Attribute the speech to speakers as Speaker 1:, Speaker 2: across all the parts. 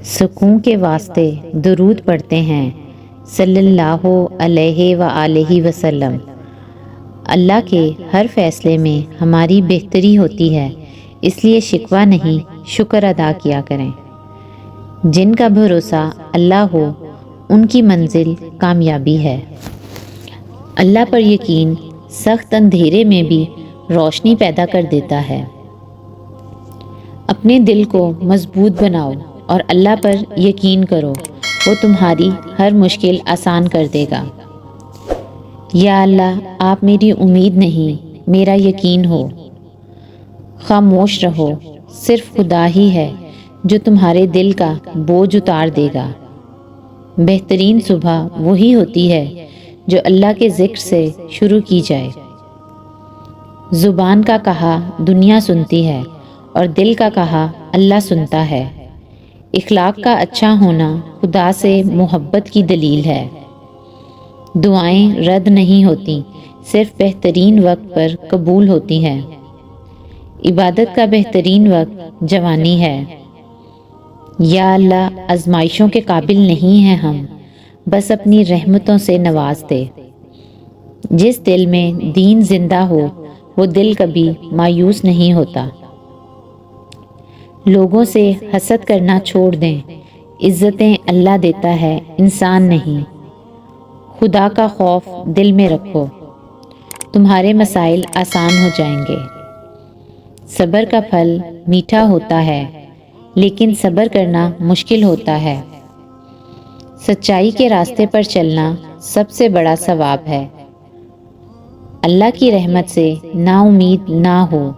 Speaker 1: سکون کے واسطے درود پڑھتے ہیں صلی اللہ علیہ وآلہ وسلم۔ اللہ کے ہر فیصلے میں ہماری بہتری ہوتی ہے، اس لیے شکوہ نہیں شکر ادا کیا کریں۔ جن کا بھروسہ اللہ ہو ان کی منزل کامیابی ہے۔ اللہ پر یقین سخت اندھیرے میں بھی روشنی پیدا کر دیتا ہے۔ اپنے دل کو مضبوط بناؤ اور اللہ پر یقین کرو، وہ تمہاری ہر مشکل آسان کر دے گا۔ یا اللہ، آپ میری امید نہیں میرا یقین ہو۔ خاموش رہو، صرف خدا ہی ہے جو تمہارے دل کا بوجھ اتار دے گا۔ بہترین صبح وہی ہوتی ہے جو اللہ کے ذکر سے شروع کی جائے۔ زبان کا کہا دنیا سنتی ہے اور دل کا کہا اللہ سنتا ہے۔ اخلاق کا اچھا ہونا خدا سے محبت کی دلیل ہے۔ دعائیں رد نہیں ہوتی، صرف بہترین وقت پر قبول ہوتی ہیں۔ عبادت کا بہترین وقت جوانی ہے۔ یا اللہ، آزمائشوں کے قابل نہیں ہیں ہم، بس اپنی رحمتوں سے نواز دے۔ جس دل میں دین زندہ ہو وہ دل کبھی مایوس نہیں ہوتا۔ لوگوں سے حسد کرنا چھوڑ دیں، عزتیں اللہ دیتا ہے، انسان نہیں۔ خدا کا خوف دل میں رکھو، تمہارے مسائل آسان ہو جائیں گے۔ صبر کا پھل میٹھا ہوتا ہے، لیکن صبر کرنا مشکل ہوتا ہے۔ سچائی کے راستے پر چلنا سب سے بڑا ثواب ہے۔ اللہ کی رحمت سے نا امید نہ ہو،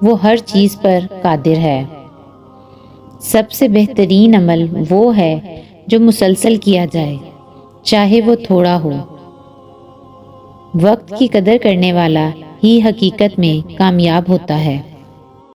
Speaker 1: وہ ہر چیز پر قادر ہے۔ سب سے بہترین عمل وہ ہے جو مسلسل کیا جائے، چاہے وہ تھوڑا ہو۔ وقت کی قدر کرنے والا ہی حقیقت میں کامیاب ہوتا ہے۔